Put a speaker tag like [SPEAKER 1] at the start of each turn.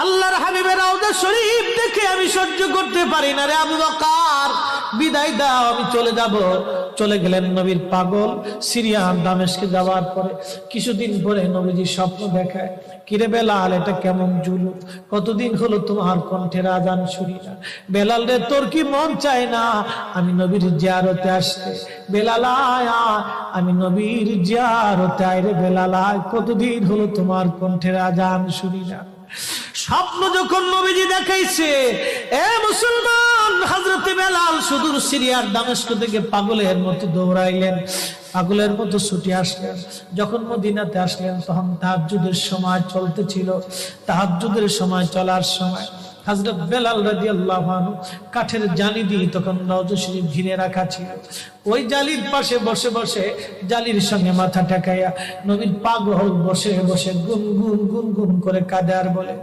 [SPEAKER 1] আল্লাহর হাবিবের রওজা শরীফ দেখে আমি সহ্য করতে পারি না রে আবু বকর, বিদায় দাও, আমি চলে যাব। চলে গেলেন নবীর পাগল। সিরিয়ার দামেস্কে যাওয়ার পরে কিছুদিন পরে নবীজি স্বপ্ন দেখায়, কিরে বেলাল, এটা কেমন জুলুম, কতদিন হলো তোমার কণ্ঠের আজান শুনি না। বেলাল রে, তোর কি মন চায় না আমি নবীর জিয়ারতে আসতে? বেলাল আয়, আমি নবীর জিয়ারতে আয় রে বেলাল আয়, কতদিন হলো তোমার কণ্ঠের আজান শুনি না। স্বপ্ন যখন নবীজি দেখাইছে, এ মুসলমান, হযরতে বেলাল সুদূর সিরিয়ার দামেস্ক থেকে পাগলের মতো দৌড়াইলেন, পাগলের মতো ছুটে আসলেন। যখন মদিনাতে আসলেন তখন তাহাজ্জুদের সময় চলতেছিল। তাহাজ্জুদের সময় চলার সময় হযরত বেলাল রাদিয়াল্লাহু আনহু কাঠের জালি দিয়ে তখন রওজা শরীফ ঘিরে রাখা ছিল। ওই জালির পাশে বসে বসে জালির সঙ্গে মাথা ঠেকাইয়া নবীর পাগল বসে বসে গুনগুন গুনগুন করে কাঁদে আর বলে,